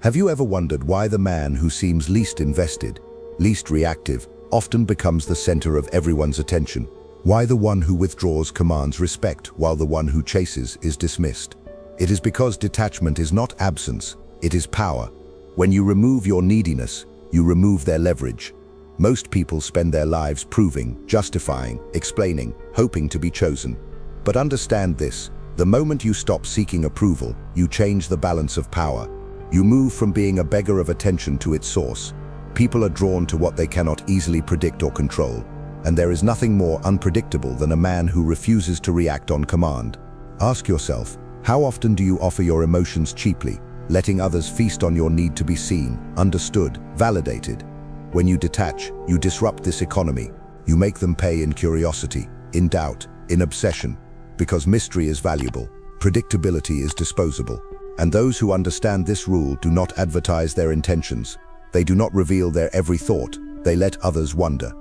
Have you ever wondered why the man who seems least invested, least reactive, often becomes the center of everyone's attention? Why the one who withdraws commands respect while the one who chases is dismissed? It is because detachment is not absence, it is power. When you remove your neediness, you remove their leverage. Most people spend their lives proving, justifying, explaining, hoping to be chosen. But understand this, the moment you stop seeking approval, you change the balance of power. You move from being a beggar of attention to its source. People are drawn to what they cannot easily predict or control, and there is nothing more unpredictable than a man who refuses to react on command. Ask yourself, how often do you offer your emotions cheaply, letting others feast on your need to be seen, understood, validated? When you detach, you disrupt this economy. You make them pay in curiosity, in doubt, in obsession. Because mystery is valuable, predictability is disposable. And those who understand this rule do not advertise their intentions. They do not reveal their every thought, they let others wonder.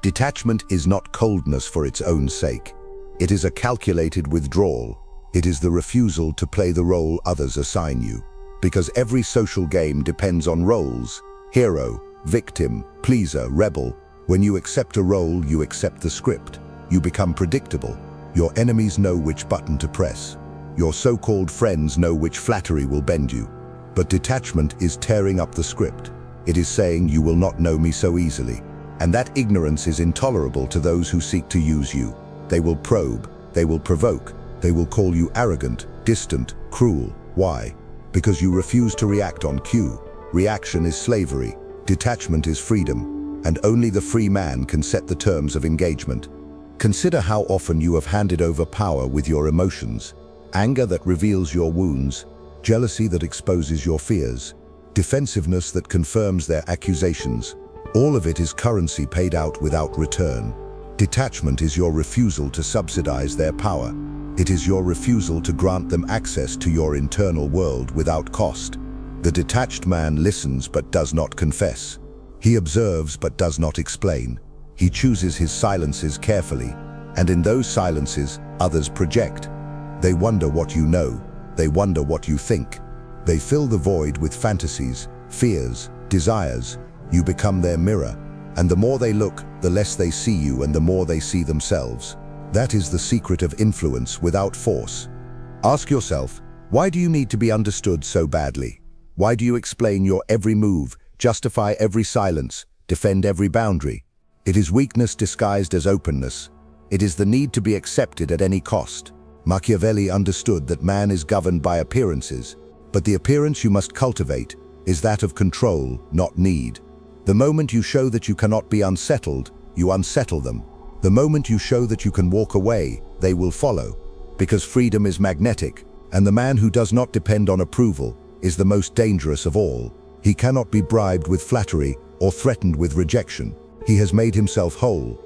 Detachment is not coldness for its own sake. It is a calculated withdrawal. It is the refusal to play the role others assign you. Because every social game depends on roles: hero, victim, pleaser, rebel. When you accept a role, you accept the script. You become predictable. Your enemies know which button to press. Your so-called friends know which flattery will bend you. But detachment is tearing up the script. It is saying, you will not know me so easily. And that ignorance is intolerable to those who seek to use you. They will probe, they will provoke, they will call you arrogant, distant, cruel. Why? Because you refuse to react on cue. Reaction is slavery, detachment is freedom, and only the free man can set the terms of engagement. Consider how often you have handed over power with your emotions. Anger that reveals your wounds, jealousy that exposes your fears, defensiveness that confirms their accusations. All of it is currency paid out without return. Detachment is your refusal to subsidize their power. It is your refusal to grant them access to your internal world without cost. The detached man listens but does not confess. He observes but does not explain. He chooses his silences carefully, and in those silences, others project. They wonder what you know. They wonder what you think. They fill the void with fantasies, fears, desires. You become their mirror, and the more they look, the less they see you and the more they see themselves. That is the secret of influence without force. Ask yourself, why do you need to be understood so badly? Why do you explain your every move, justify every silence, defend every boundary? It is weakness disguised as openness. It is the need to be accepted at any cost. Machiavelli understood that man is governed by appearances, but the appearance you must cultivate is that of control, not need. The moment you show that you cannot be unsettled, you unsettle them. The moment you show that you can walk away, they will follow. Because freedom is magnetic, and the man who does not depend on approval is the most dangerous of all. He cannot be bribed with flattery or threatened with rejection. He has made himself whole.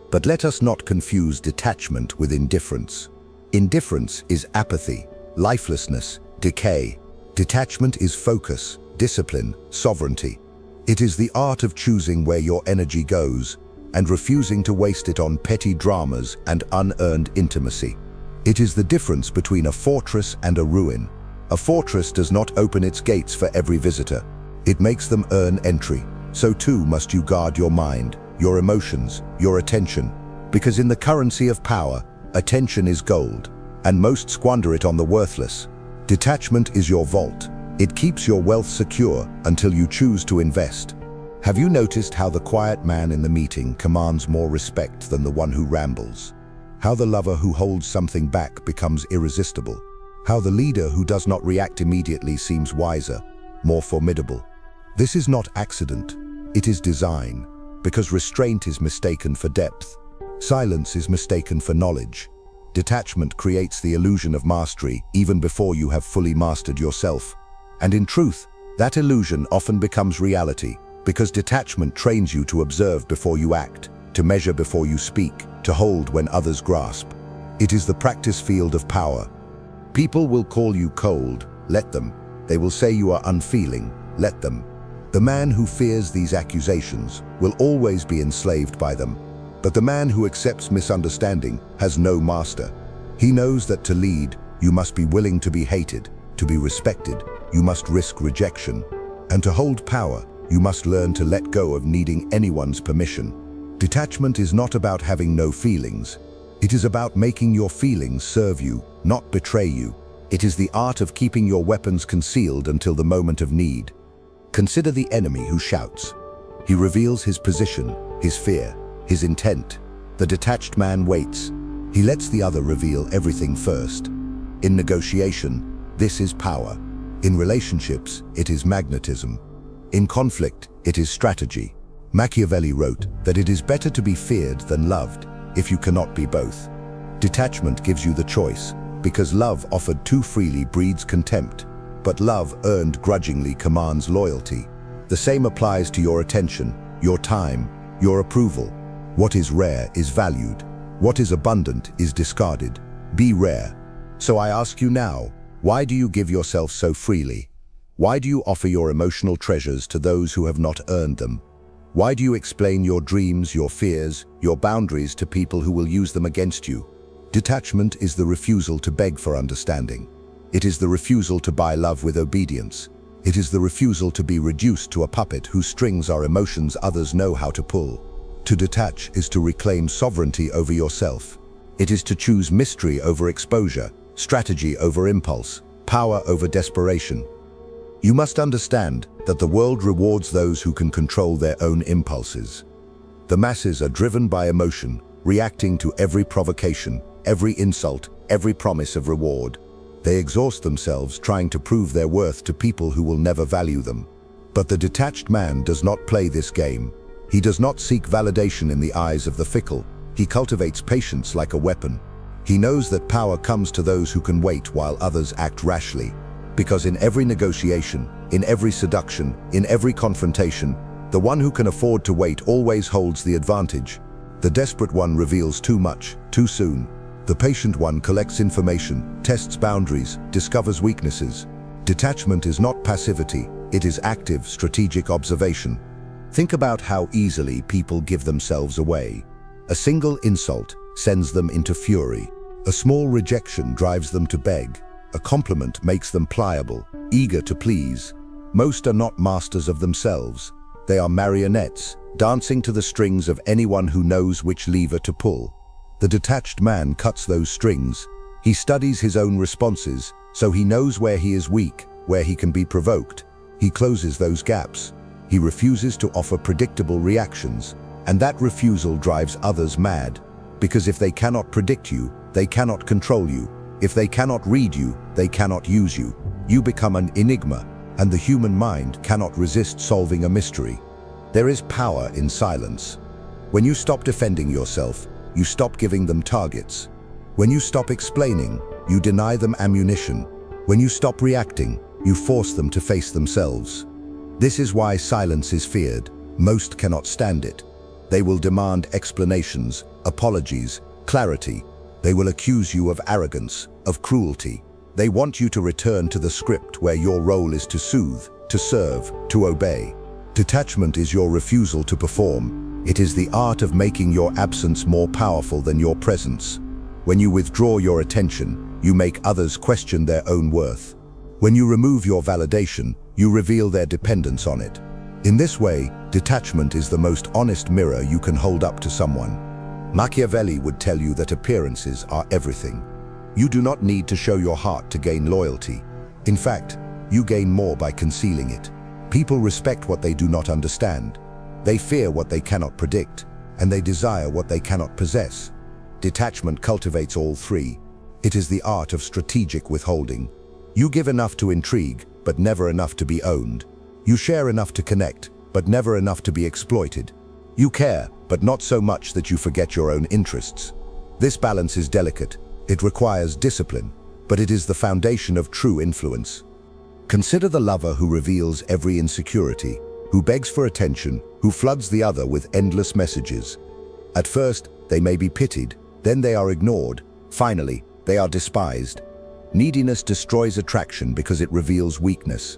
But let us not confuse detachment with indifference. Indifference is apathy, lifelessness, decay. Detachment is focus, discipline, sovereignty. It is the art of choosing where your energy goes and refusing to waste it on petty dramas and unearned intimacy. It is the difference between a fortress and a ruin. A fortress does not open its gates for every visitor. It makes them earn entry. So too must you guard your mind, your emotions, your attention. Because in the currency of power, attention is gold, and most squander it on the worthless. Detachment is your vault. It keeps your wealth secure until you choose to invest. Have you noticed how the quiet man in the meeting commands more respect than the one who rambles? How the lover who holds something back becomes irresistible? How the leader who does not react immediately seems wiser, more formidable? This is not accident, it is design, because restraint is mistaken for depth. Silence is mistaken for knowledge. Detachment creates the illusion of mastery even before you have fully mastered yourself. And in truth, that illusion often becomes reality, because detachment trains you to observe before you act, to measure before you speak, to hold when others grasp. It is the practice field of power. People will call you cold, let them. They will say you are unfeeling, let them. The man who fears these accusations will always be enslaved by them. But the man who accepts misunderstanding has no master. He knows that to lead, you must be willing to be hated, to be respected. You must risk rejection. And to hold power, you must learn to let go of needing anyone's permission. Detachment is not about having no feelings. It is about making your feelings serve you, not betray you. It is the art of keeping your weapons concealed until the moment of need. Consider the enemy who shouts. He reveals his position, his fear, his intent. The detached man waits. He lets the other reveal everything first. In negotiation, this is power. In relationships, it is magnetism. In conflict, it is strategy. Machiavelli wrote that it is better to be feared than loved, if you cannot be both. Detachment gives you the choice, because love offered too freely breeds contempt, but love earned grudgingly commands loyalty. The same applies to your attention, your time, your approval. What is rare is valued. What is abundant is discarded. Be rare. So I ask you now, why do you give yourself so freely? Why do you offer your emotional treasures to those who have not earned them? Why do you explain your dreams, your fears, your boundaries to people who will use them against you? Detachment is the refusal to beg for understanding. It is the refusal to buy love with obedience. It is the refusal to be reduced to a puppet whose strings are emotions others know how to pull. To detach is to reclaim sovereignty over yourself. It is to choose mystery over exposure, strategy over impulse, power over desperation. You must understand that the world rewards those who can control their own impulses. The masses are driven by emotion, reacting to every provocation, every insult, every promise of reward. They exhaust themselves trying to prove their worth to people who will never value them. But the detached man does not play this game. He does not seek validation in the eyes of the fickle. He cultivates patience like a weapon. He knows that power comes to those who can wait while others act rashly. Because in every negotiation, in every seduction, in every confrontation, the one who can afford to wait always holds the advantage. The desperate one reveals too much, too soon. The patient one collects information, tests boundaries, discovers weaknesses. Detachment is not passivity, it is active, strategic observation. Think about how easily people give themselves away. A single insult sends them into fury. A small rejection drives them to beg. A compliment makes them pliable, eager to please. Most are not masters of themselves. They are marionettes, dancing to the strings of anyone who knows which lever to pull. The detached man cuts those strings. He studies his own responses, so he knows where he is weak, where he can be provoked. He closes those gaps. He refuses to offer predictable reactions, and that refusal drives others mad. Because if they cannot predict you, they cannot control you. If they cannot read you, they cannot use you. You become an enigma, and the human mind cannot resist solving a mystery. There is power in silence. When you stop defending yourself, you stop giving them targets. When you stop explaining, you deny them ammunition. When you stop reacting, you force them to face themselves. This is why silence is feared. Most cannot stand it. They will demand explanations, apologies, clarity. They will accuse you of arrogance, of cruelty. They want you to return to the script where your role is to soothe, to serve, to obey. Detachment is your refusal to perform. It is the art of making your absence more powerful than your presence. When you withdraw your attention, you make others question their own worth. When you remove your validation, you reveal their dependence on it. In this way, detachment is the most honest mirror you can hold up to someone. Machiavelli would tell you that appearances are everything. You do not need to show your heart to gain loyalty. In fact, you gain more by concealing it. People respect what they do not understand. They fear what they cannot predict, and they desire what they cannot possess. Detachment cultivates all three. It is the art of strategic withholding. You give enough to intrigue, but never enough to be owned. You share enough to connect, but never enough to be exploited. You care, but not so much that you forget your own interests. This balance is delicate. It requires discipline, but it is the foundation of true influence. Consider the lover who reveals every insecurity, who begs for attention, who floods the other with endless messages. At first, they may be pitied, then they are ignored. Finally, they are despised. Neediness destroys attraction because it reveals weakness.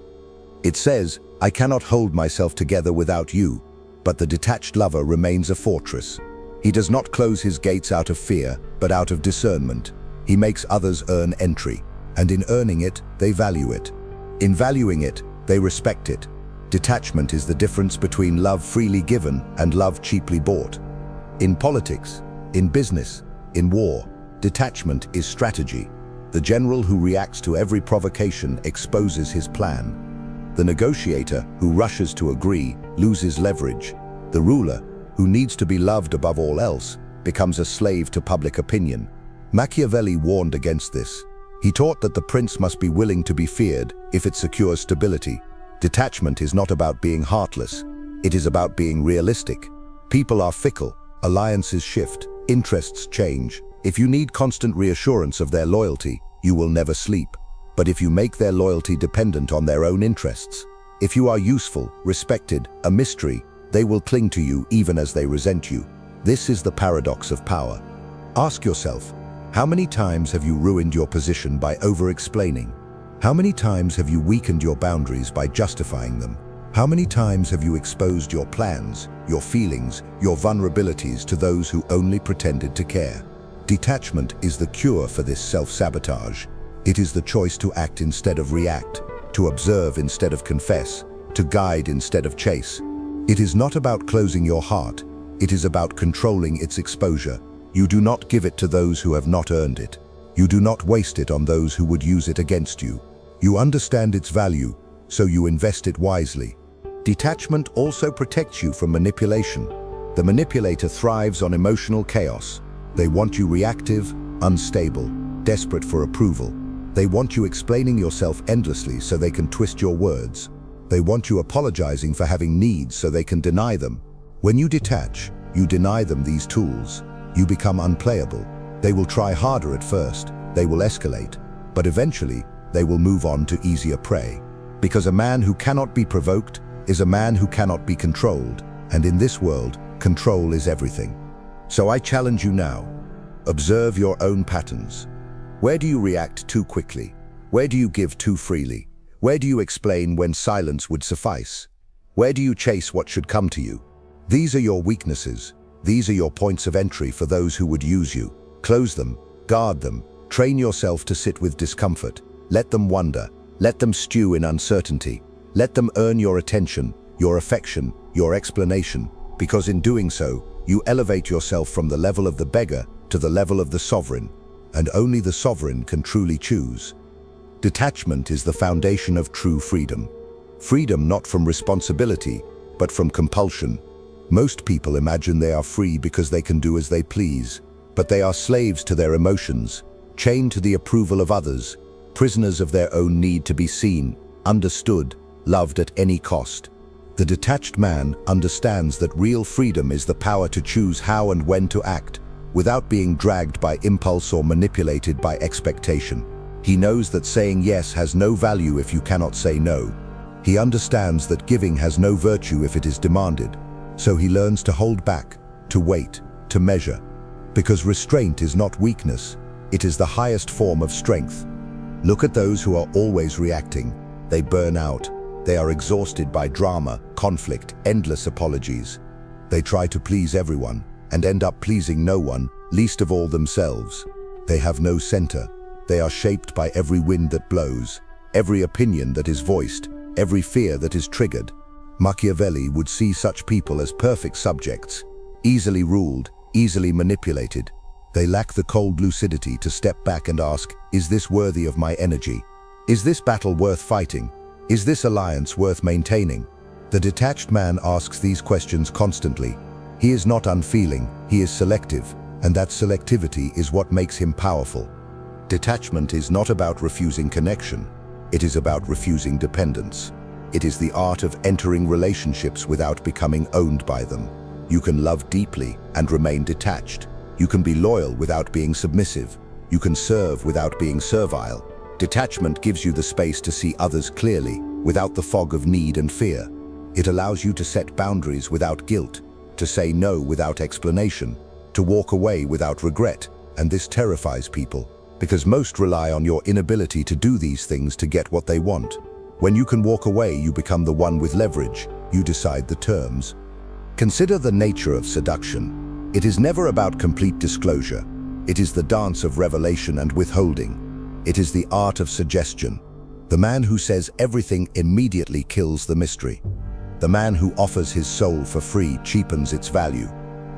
It says, "I cannot hold myself together without you," but the detached lover remains a fortress. He does not close his gates out of fear, but out of discernment. He makes others earn entry, and in earning it, they value it. In valuing it, they respect it. Detachment is the difference between love freely given and love cheaply bought. In politics, in business, in war, detachment is strategy. The general who reacts to every provocation exposes his plan. The negotiator who rushes to agree loses leverage. The ruler, who needs to be loved above all else, becomes a slave to public opinion. Machiavelli warned against this. He taught that the prince must be willing to be feared if it secures stability. Detachment is not about being heartless. It is about being realistic. People are fickle, alliances shift, interests change. If you need constant reassurance of their loyalty, you will never sleep. But if you make their loyalty dependent on their own interests, if you are useful, respected, a mystery, they will cling to you even as they resent you. This is the paradox of power. Ask yourself, how many times have you ruined your position by over-explaining? How many times have you weakened your boundaries by justifying them? How many times have you exposed your plans, your feelings, your vulnerabilities to those who only pretended to care? Detachment is the cure for this self-sabotage. It is the choice to act instead of react, to observe instead of confess, to guide instead of chase. It is not about closing your heart. It is about controlling its exposure. You do not give it to those who have not earned it. You do not waste it on those who would use it against you. You understand its value, so you invest it wisely. Detachment also protects you from manipulation. The manipulator thrives on emotional chaos. They want you reactive, unstable, desperate for approval. They want you explaining yourself endlessly so they can twist your words. They want you apologizing for having needs so they can deny them. When you detach, you deny them these tools. You become unplayable. They will try harder at first. They will escalate. But eventually, they will move on to easier prey. Because a man who cannot be provoked is a man who cannot be controlled. And in this world, control is everything. So I challenge you now. Observe your own patterns. Where do you react too quickly? Where do you give too freely? Where do you explain when silence would suffice? Where do you chase what should come to you? These are your weaknesses. These are your points of entry for those who would use you. Close them, guard them, train yourself to sit with discomfort. Let them wonder. Let them stew in uncertainty. Let them earn your attention, your affection, your explanation, because in doing so, you elevate yourself from the level of the beggar to the level of the sovereign, and only the sovereign can truly choose. Detachment is the foundation of true freedom. Freedom not from responsibility, but from compulsion. Most people imagine they are free because they can do as they please, but they are slaves to their emotions, chained to the approval of others, prisoners of their own need to be seen, understood, loved at any cost. The detached man understands that real freedom is the power to choose how and when to act, without being dragged by impulse or manipulated by expectation. He knows that saying yes has no value if you cannot say no. He understands that giving has no virtue if it is demanded. So he learns to hold back, to wait, to measure. Because restraint is not weakness, it is the highest form of strength. Look at those who are always reacting. They burn out. They are exhausted by drama, conflict, endless apologies. They try to please everyone and end up pleasing no one, least of all themselves. They have no center. They are shaped by every wind that blows, every opinion that is voiced, every fear that is triggered. Machiavelli would see such people as perfect subjects, easily ruled, easily manipulated. They lack the cold lucidity to step back and ask, is this worthy of my energy? Is this battle worth fighting? Is this alliance worth maintaining? The detached man asks these questions constantly. He is not unfeeling, he is selective, and that selectivity is what makes him powerful. Detachment is not about refusing connection. It is about refusing dependence. It is the art of entering relationships without becoming owned by them. You can love deeply and remain detached. You can be loyal without being submissive. You can serve without being servile. Detachment gives you the space to see others clearly, without the fog of need and fear. It allows you to set boundaries without guilt, to say no without explanation, to walk away without regret, and this terrifies people, because most rely on your inability to do these things to get what they want. When you can walk away, you become the one with leverage. You decide the terms. Consider the nature of seduction. It is never about complete disclosure. It is the dance of revelation and withholding. It is the art of suggestion. The man who says everything immediately kills the mystery. The man who offers his soul for free cheapens its value.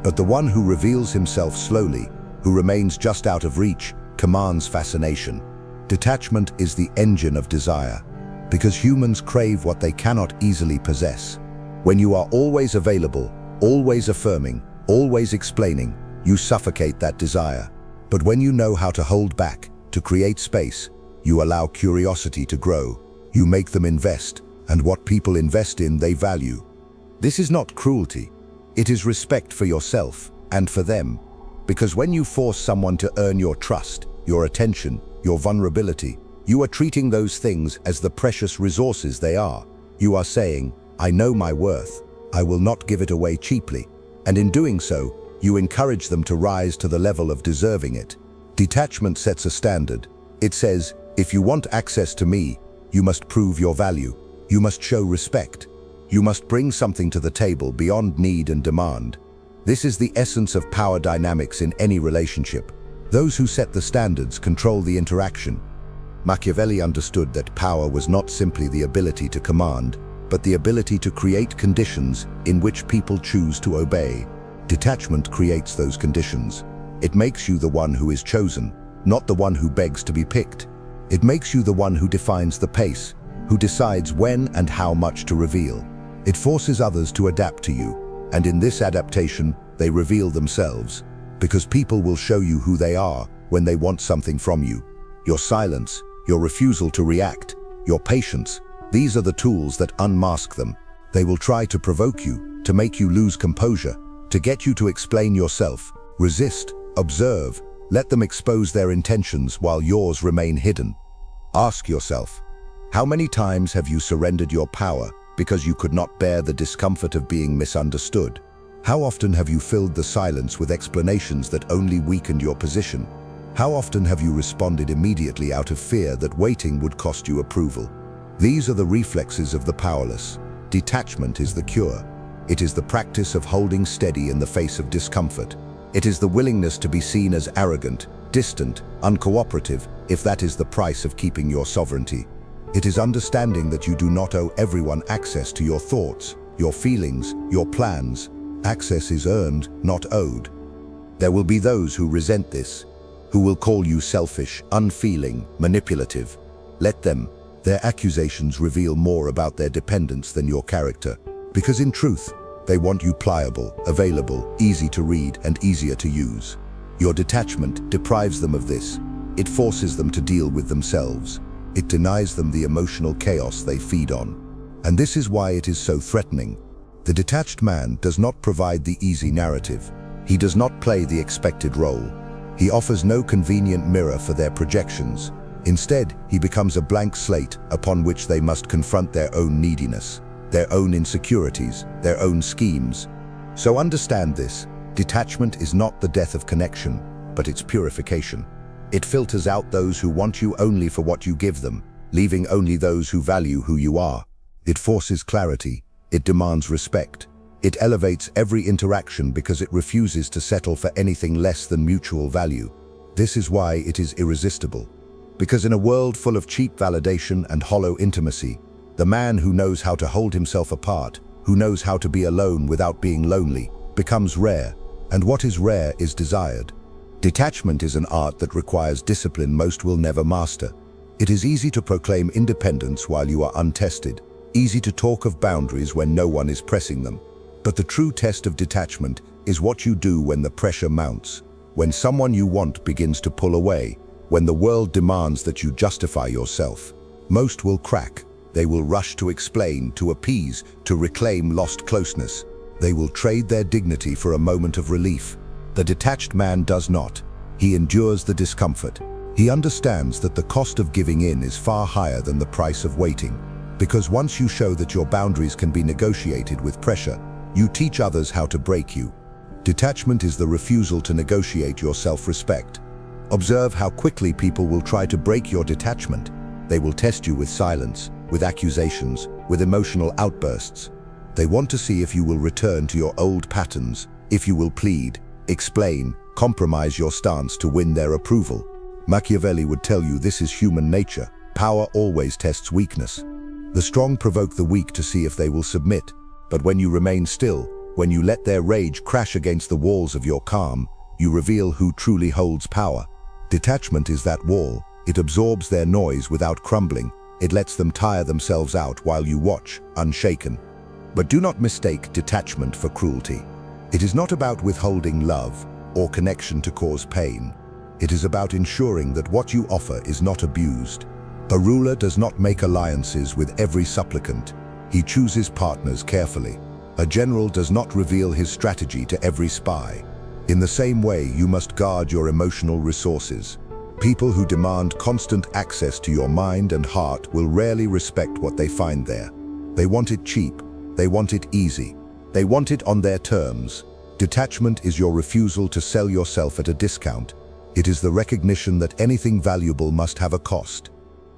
But the one who reveals himself slowly, who remains just out of reach, commands fascination. Detachment is the engine of desire, because humans crave what they cannot easily possess. When you are always available, always affirming, always explaining, you suffocate that desire. But when you know how to hold back, to create space, you allow curiosity to grow. You make them invest, and what people invest in, they value. This is not cruelty. It is respect for yourself and for them. Because when you force someone to earn your trust, your attention, your vulnerability, you are treating those things as the precious resources they are. You are saying, I know my worth. I will not give it away cheaply. And in doing so, you encourage them to rise to the level of deserving it. Detachment sets a standard. It says, if you want access to me, you must prove your value. You must show respect. You must bring something to the table beyond need and demand. This is the essence of power dynamics in any relationship. Those who set the standards control the interaction. Machiavelli understood that power was not simply the ability to command, but the ability to create conditions in which people choose to obey. Detachment creates those conditions. It makes you the one who is chosen, not the one who begs to be picked. It makes you the one who defines the pace, who decides when and how much to reveal. It forces others to adapt to you, and in this adaptation, they reveal themselves, because people will show you who they are when they want something from you. Your silence, your refusal to react, your patience, these are the tools that unmask them. They will try to provoke you, to make you lose composure, to get you to explain yourself. Resist, observe, let them expose their intentions while yours remain hidden. Ask yourself, how many times have you surrendered your power because you could not bear the discomfort of being misunderstood? How often have you filled the silence with explanations that only weakened your position? How often have you responded immediately out of fear that waiting would cost you approval? These are the reflexes of the powerless. Detachment is the cure. It is the practice of holding steady in the face of discomfort. It is the willingness to be seen as arrogant, distant, uncooperative, if that is the price of keeping your sovereignty. It is understanding that you do not owe everyone access to your thoughts, your feelings, your plans. Access is earned, not owed. There will be those who resent this, who will call you selfish, unfeeling, manipulative. Let them. Their accusations reveal more about their dependence than your character, because in truth, they want you pliable, available, easy to read, and easier to use. Your detachment deprives them of this. It forces them to deal with themselves. It denies them the emotional chaos they feed on. And this is why it is so threatening. The detached man does not provide the easy narrative. He does not play the expected role. He offers no convenient mirror for their projections. Instead, he becomes a blank slate upon which they must confront their own neediness, their own insecurities, their own schemes. So understand this. Detachment is not the death of connection, but its purification. It filters out those who want you only for what you give them, leaving only those who value who you are. It forces clarity. It demands respect. It elevates every interaction because it refuses to settle for anything less than mutual value. This is why it is irresistible. Because in a world full of cheap validation and hollow intimacy, the man who knows how to hold himself apart, who knows how to be alone without being lonely, becomes rare, and what is rare is desired. Detachment is an art that requires discipline most will never master. It is easy to proclaim independence while you are untested, easy to talk of boundaries when no one is pressing them. But the true test of detachment is what you do when the pressure mounts, when someone you want begins to pull away, when the world demands that you justify yourself. Most will crack. They will rush to explain, to appease, to reclaim lost closeness. They will trade their dignity for a moment of relief. The detached man does not. He endures the discomfort. He understands that the cost of giving in is far higher than the price of waiting. Because once you show that your boundaries can be negotiated with pressure, you teach others how to break you. Detachment is the refusal to negotiate your self-respect. Observe how quickly people will try to break your detachment. They will test you with silence, with accusations, with emotional outbursts. They want to see if you will return to your old patterns, if you will plead, explain, compromise your stance to win their approval. Machiavelli would tell you this is human nature. Power always tests weakness. The strong provoke the weak to see if they will submit. But when you remain still, when you let their rage crash against the walls of your calm, you reveal who truly holds power. Detachment is that wall. It absorbs their noise without crumbling. It lets them tire themselves out while you watch, unshaken. But do not mistake detachment for cruelty. It is not about withholding love or connection to cause pain. It is about ensuring that what you offer is not abused. A ruler does not make alliances with every supplicant. He chooses partners carefully. A general does not reveal his strategy to every spy. In the same way, you must guard your emotional resources. People who demand constant access to your mind and heart will rarely respect what they find there. They want it cheap. They want it easy. They want it on their terms. Detachment is your refusal to sell yourself at a discount. It is the recognition that anything valuable must have a cost.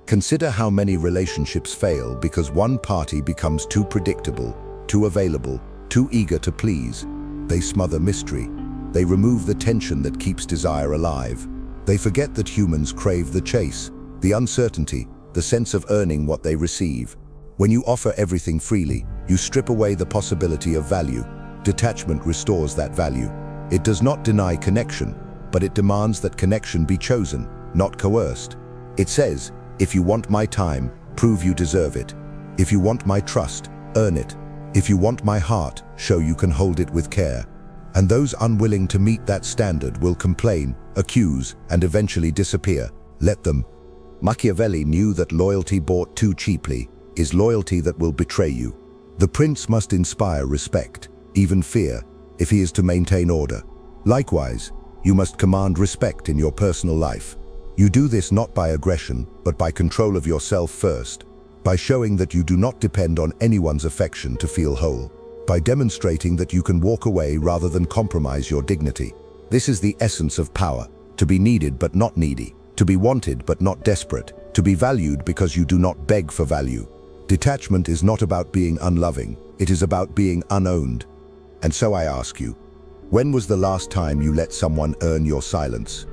Consider how many relationships fail because one party becomes too predictable, too available, too eager to please. They smother mystery. They remove the tension that keeps desire alive. They forget that humans crave the chase, the uncertainty, the sense of earning what they receive. When you offer everything freely, you strip away the possibility of value. Detachment restores that value. It does not deny connection, but it demands that connection be chosen, not coerced. It says, if you want my time, prove you deserve it. If you want my trust, earn it. If you want my heart, show you can hold it with care. And those unwilling to meet that standard will complain, accuse, and eventually disappear. Let them. Machiavelli knew that loyalty bought too cheaply is loyalty that will betray you. The prince must inspire respect, even fear, if he is to maintain order. Likewise, you must command respect in your personal life. You do this not by aggression, but by control of yourself first, by showing that you do not depend on anyone's affection to feel whole, by demonstrating that you can walk away rather than compromise your dignity. This is the essence of power, to be needed but not needy, to be wanted but not desperate, to be valued because you do not beg for value. Detachment is not about being unloving, it is about being unowned. And so I ask you, when was the last time you let someone earn your silence?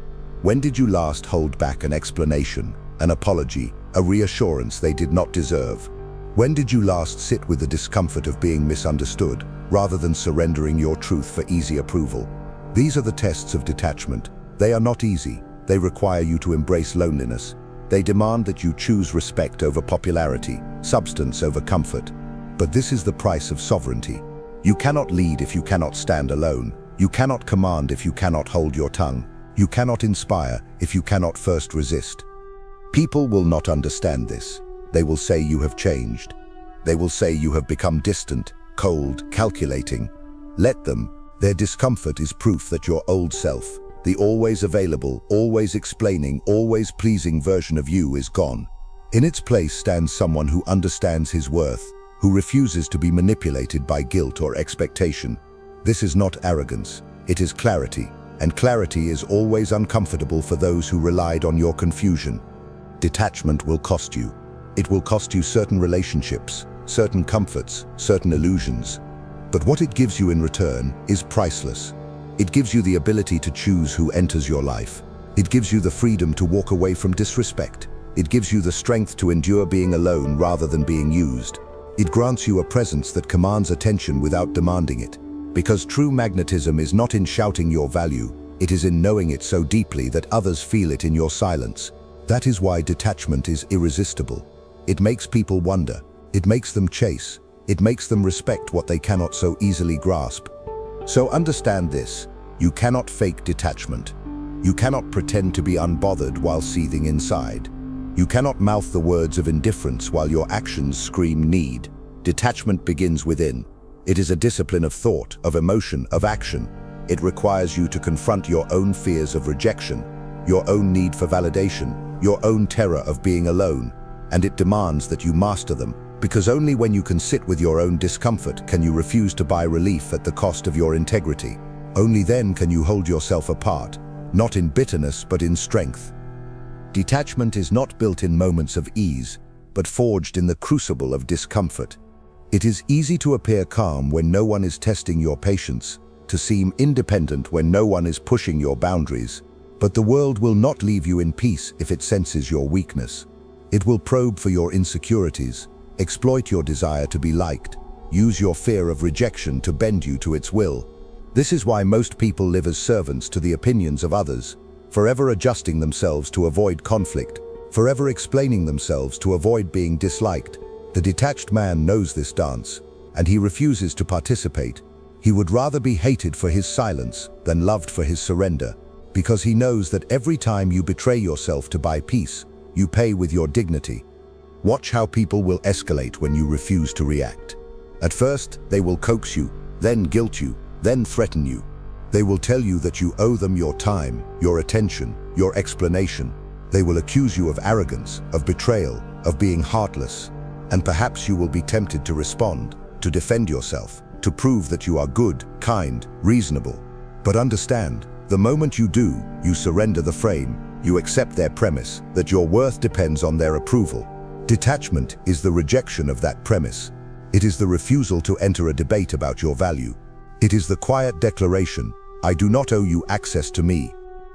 When did you last hold back an explanation, an apology, a reassurance they did not deserve? When did you last sit with the discomfort of being misunderstood, rather than surrendering your truth for easy approval? These are the tests of detachment. They are not easy. They require you to embrace loneliness. They demand that you choose respect over popularity, substance over comfort. But this is the price of sovereignty. You cannot lead if you cannot stand alone. You cannot command if you cannot hold your tongue. You cannot inspire if you cannot first resist. People will not understand this. They will say you have changed. They will say you have become distant, cold, calculating. Let them. Their discomfort is proof that your old self, the always available, always explaining, always pleasing version of you is gone. In its place stands someone who understands his worth, who refuses to be manipulated by guilt or expectation. This is not arrogance, it is clarity, and clarity is always uncomfortable for those who relied on your confusion. Detachment will cost you. It will cost you certain relationships, certain comforts, certain illusions. But what it gives you in return is priceless. It gives you the ability to choose who enters your life. It gives you the freedom to walk away from disrespect. It gives you the strength to endure being alone rather than being used. It grants you a presence that commands attention without demanding it. Because true magnetism is not in shouting your value, it is in knowing it so deeply that others feel it in your silence. That is why detachment is irresistible. It makes people wonder. It makes them chase. It makes them respect what they cannot so easily grasp. So understand this, you cannot fake detachment. You cannot pretend to be unbothered while seething inside. You cannot mouth the words of indifference while your actions scream need. Detachment begins within. It is a discipline of thought, of emotion, of action. It requires you to confront your own fears of rejection, your own need for validation, your own terror of being alone, and it demands that you master them. Because only when you can sit with your own discomfort can you refuse to buy relief at the cost of your integrity. Only then can you hold yourself apart, not in bitterness but in strength. Detachment is not built in moments of ease, but forged in the crucible of discomfort. It is easy to appear calm when no one is testing your patience, to seem independent when no one is pushing your boundaries. But the world will not leave you in peace if it senses your weakness. It will probe for your insecurities, exploit your desire to be liked, use your fear of rejection to bend you to its will. This is why most people live as servants to the opinions of others, forever adjusting themselves to avoid conflict, forever explaining themselves to avoid being disliked. The detached man knows this dance, and he refuses to participate. He would rather be hated for his silence than loved for his surrender, because he knows that every time you betray yourself to buy peace, you pay with your dignity. Watch how people will escalate when you refuse to react. At first, they will coax you, then guilt you, then threaten you. They will tell you that you owe them your time, your attention, your explanation. They will accuse you of arrogance, of betrayal, of being heartless. And perhaps you will be tempted to respond, to defend yourself, to prove that you are good, kind, reasonable. But understand, the moment you do, you surrender the frame, you accept their premise, that your worth depends on their approval. Detachment is the rejection of that premise. It is the refusal to enter a debate about your value. It is the quiet declaration, I do not owe you access to me.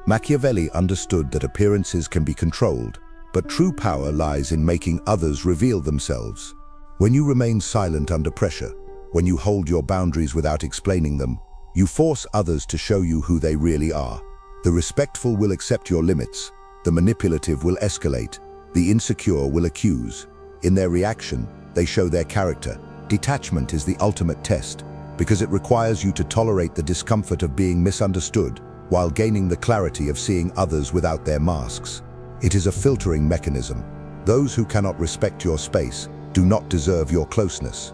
Machiavelli understood that appearances can be controlled, but true power lies in making others reveal themselves. When you remain silent under pressure, when you hold your boundaries without explaining them, you force others to show you who they really are. The respectful will accept your limits, the manipulative will escalate, the insecure will accuse. In their reaction, they show their character. Detachment is the ultimate test, because it requires you to tolerate the discomfort of being misunderstood, while gaining the clarity of seeing others without their masks. It is a filtering mechanism. Those who cannot respect your space do not deserve your closeness.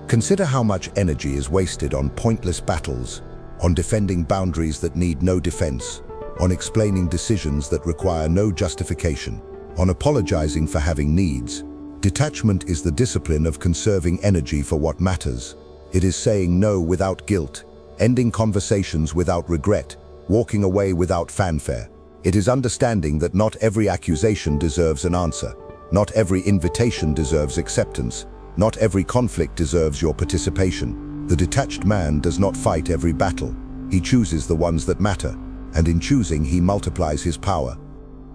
Consider how much energy is wasted on pointless battles, on defending boundaries that need no defense, on explaining decisions that require no justification, on apologizing for having needs. Detachment is the discipline of conserving energy for what matters. It is saying no without guilt, ending conversations without regret, walking away without fanfare. It is understanding that not every accusation deserves an answer, not every invitation deserves acceptance, not every conflict deserves your participation. The detached man does not fight every battle. He chooses the ones that matter, and in choosing he multiplies his power.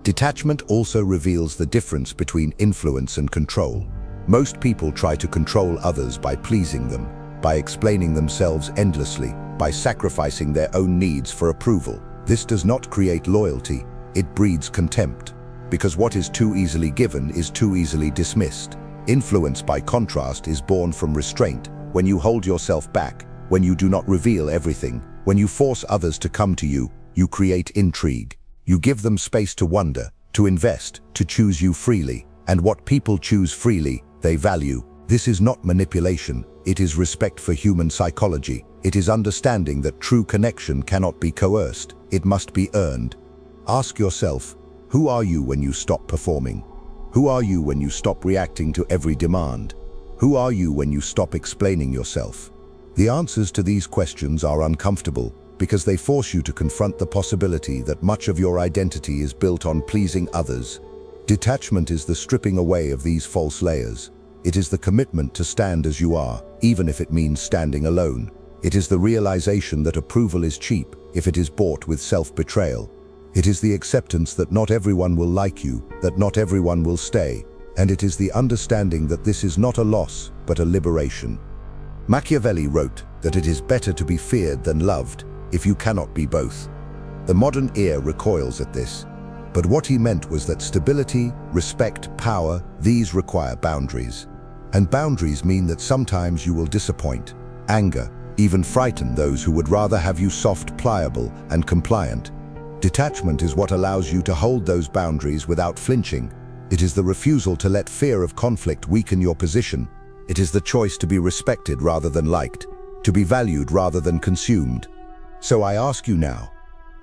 Detachment also reveals the difference between influence and control. Most people try to control others by pleasing them, by explaining themselves endlessly, by sacrificing their own needs for approval. This does not create loyalty, it breeds contempt. Because what is too easily given is too easily dismissed. Influence, by contrast, is born from restraint. When you hold yourself back, when you do not reveal everything, when you force others to come to you, you create intrigue. You give them space to wonder, to invest, to choose you freely. And what people choose freely, they value. This is not manipulation, it is respect for human psychology. It is understanding that true connection cannot be coerced, it must be earned. Ask yourself, who are you when you stop performing? Who are you when you stop reacting to every demand? Who are you when you stop explaining yourself? The answers to these questions are uncomfortable because they force you to confront the possibility that much of your identity is built on pleasing others. Detachment is the stripping away of these false layers. It is the commitment to stand as you are, even if it means standing alone. It is the realization that approval is cheap if it is bought with self-betrayal. It is the acceptance that not everyone will like you, that not everyone will stay, and it is the understanding that this is not a loss, but a liberation. Machiavelli wrote that it is better to be feared than loved if you cannot be both. The modern ear recoils at this, but what he meant was that stability, respect, power, these require boundaries. And boundaries mean that sometimes you will disappoint, anger, even frighten those who would rather have you soft, pliable, and compliant. Detachment is what allows you to hold those boundaries without flinching. It is the refusal to let fear of conflict weaken your position. It is the choice to be respected rather than liked, to be valued rather than consumed. So I ask you now,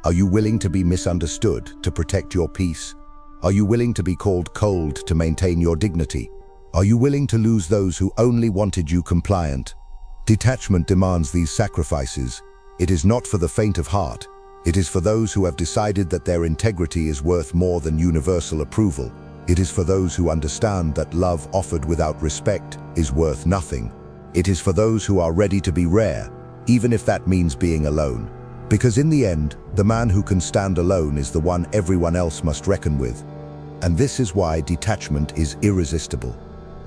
are you willing to be misunderstood to protect your peace? Are you willing to be called cold to maintain your dignity? Are you willing to lose those who only wanted you compliant? Detachment demands these sacrifices. It is not for the faint of heart. It is for those who have decided that their integrity is worth more than universal approval. It is for those who understand that love offered without respect is worth nothing. It is for those who are ready to be rare, even if that means being alone. Because in the end, the man who can stand alone is the one everyone else must reckon with. And this is why detachment is irresistible.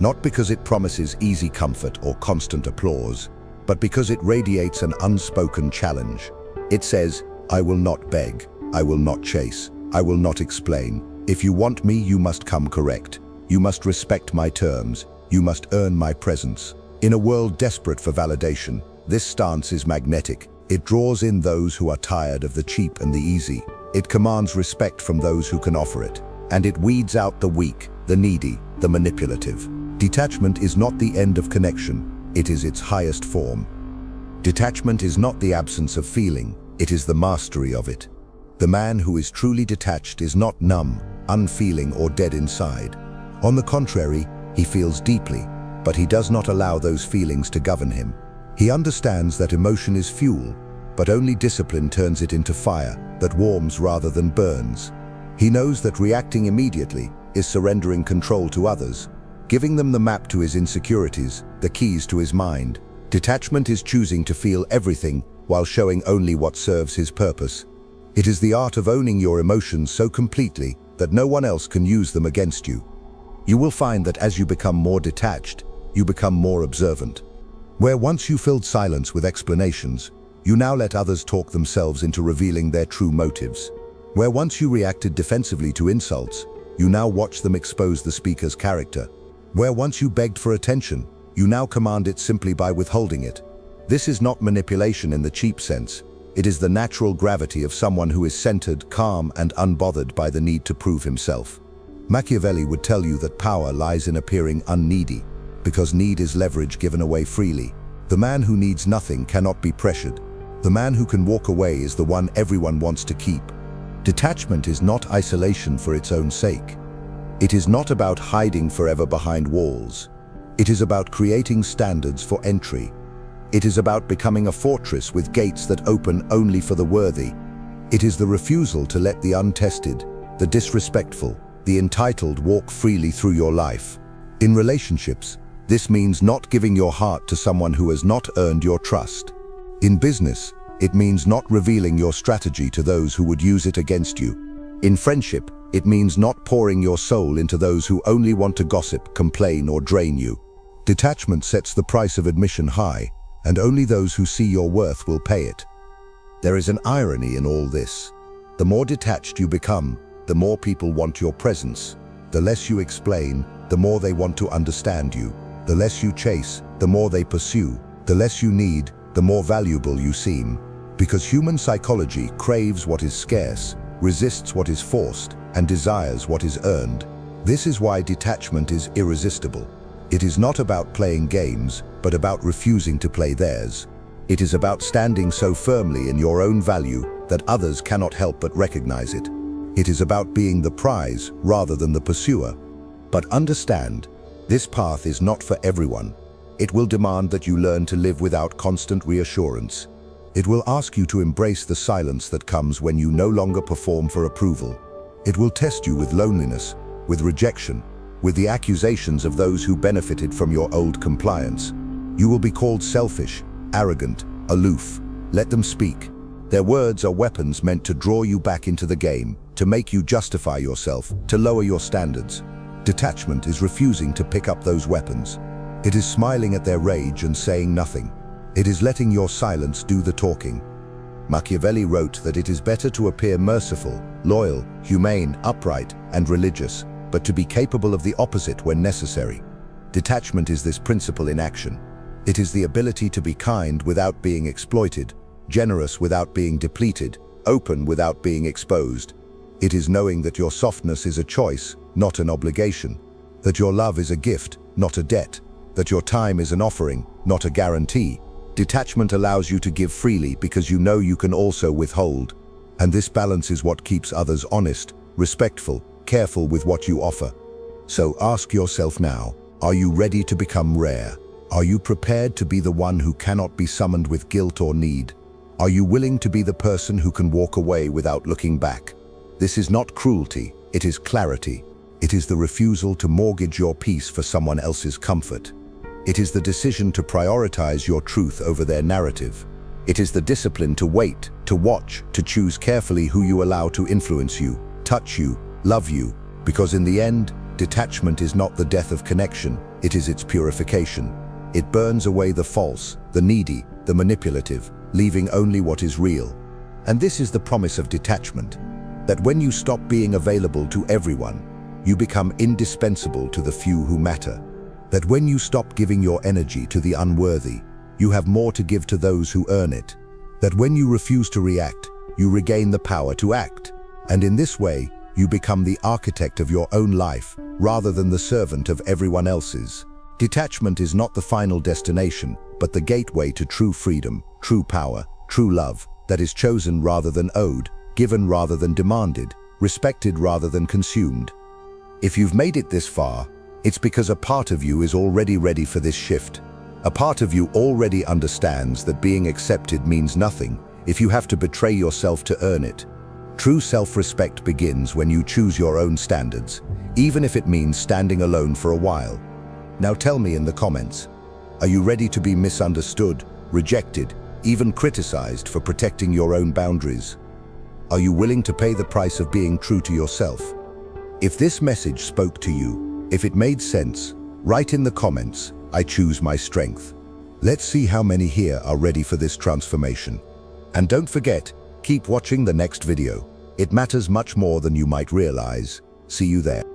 not because it promises easy comfort or constant applause, but because it radiates an unspoken challenge. It says, I will not beg, I will not chase, I will not explain. If you want me, you must come correct. You must respect my terms. You must earn my presence. In a world desperate for validation, this stance is magnetic. It draws in those who are tired of the cheap and the easy. It commands respect from those who can offer it. And it weeds out the weak, the needy, the manipulative. Detachment is not the end of connection. It is its highest form. Detachment is not the absence of feeling. It is the mastery of it. The man who is truly detached is not numb, unfeeling, or dead inside. On the contrary, he feels deeply, but he does not allow those feelings to govern him. He understands that emotion is fuel, but only discipline turns it into fire that warms rather than burns. He knows that reacting immediately is surrendering control to others, giving them the map to his insecurities, the keys to his mind. Detachment is choosing to feel everything while showing only what serves his purpose. It is the art of owning your emotions so completely that no one else can use them against you. You will find that as you become more detached, you become more observant. Where once you filled silence with explanations, you now let others talk themselves into revealing their true motives. Where once you reacted defensively to insults, you now watch them expose the speaker's character. Where once you begged for attention, you now command it simply by withholding it. This is not manipulation in the cheap sense. It is the natural gravity of someone who is centered, calm, and unbothered by the need to prove himself. Machiavelli would tell you that power lies in appearing unneedy, because need is leverage given away freely. The man who needs nothing cannot be pressured. The man who can walk away is the one everyone wants to keep. Detachment is not isolation for its own sake. It is not about hiding forever behind walls. It is about creating standards for entry. It is about becoming a fortress with gates that open only for the worthy. It is the refusal to let the untested, the disrespectful, the entitled walk freely through your life. In relationships, this means not giving your heart to someone who has not earned your trust. In business, it means not revealing your strategy to those who would use it against you. In friendship, it means not pouring your soul into those who only want to gossip, complain, or drain you. Detachment sets the price of admission high, and only those who see your worth will pay it. There is an irony in all this. The more detached you become, the more people want your presence. The less you explain, the more they want to understand you. The less you chase, the more they pursue. The less you need, the more valuable you seem. Because human psychology craves what is scarce, resists what is forced, and desires what is earned. This is why detachment is irresistible. It is not about playing games, but about refusing to play theirs. It is about standing so firmly in your own value that others cannot help but recognize it. It is about being the prize rather than the pursuer. But understand, this path is not for everyone. It will demand that you learn to live without constant reassurance. It will ask you to embrace the silence that comes when you no longer perform for approval. It will test you with loneliness, with rejection, with the accusations of those who benefited from your old compliance. You will be called selfish, arrogant, aloof. Let them speak. Their words are weapons meant to draw you back into the game, to make you justify yourself, to lower your standards. Detachment is refusing to pick up those weapons. It is smiling at their rage and saying nothing. It is letting your silence do the talking. Machiavelli wrote that it is better to appear merciful, loyal, humane, upright, and religious, but to be capable of the opposite when necessary. Detachment is this principle in action. It is the ability to be kind without being exploited, generous without being depleted, open without being exposed. It is knowing that your softness is a choice, not an obligation, that your love is a gift, not a debt, that your time is an offering, not a guarantee. Detachment allows you to give freely because you know you can also withhold. And this balance is what keeps others honest, respectful, careful with what you offer. So ask yourself now, are you ready to become rare? Are you prepared to be the one who cannot be summoned with guilt or need? Are you willing to be the person who can walk away without looking back? This is not cruelty, it is clarity. It is the refusal to mortgage your peace for someone else's comfort. It is the decision to prioritize your truth over their narrative. It is the discipline to wait, to watch, to choose carefully who you allow to influence you, touch you, love you, because in the end, detachment is not the death of connection, it is its purification. It burns away the false, the needy, the manipulative, leaving only what is real. And this is the promise of detachment, that when you stop being available to everyone, you become indispensable to the few who matter. That when you stop giving your energy to the unworthy, you have more to give to those who earn it. That when you refuse to react, you regain the power to act. And in this way, you become the architect of your own life, rather than the servant of everyone else's. Detachment is not the final destination, but the gateway to true freedom, true power, true love, that is chosen rather than owed, given rather than demanded, respected rather than consumed. If you've made it this far, it's because a part of you is already ready for this shift. A part of you already understands that being accepted means nothing if you have to betray yourself to earn it. True self-respect begins when you choose your own standards, even if it means standing alone for a while. Now tell me in the comments, are you ready to be misunderstood, rejected, even criticized for protecting your own boundaries? Are you willing to pay the price of being true to yourself? If this message spoke to you, if it made sense, write in the comments, I choose my strength. Let's see how many here are ready for this transformation. And don't forget, keep watching the next video. It matters much more than you might realize. See you there.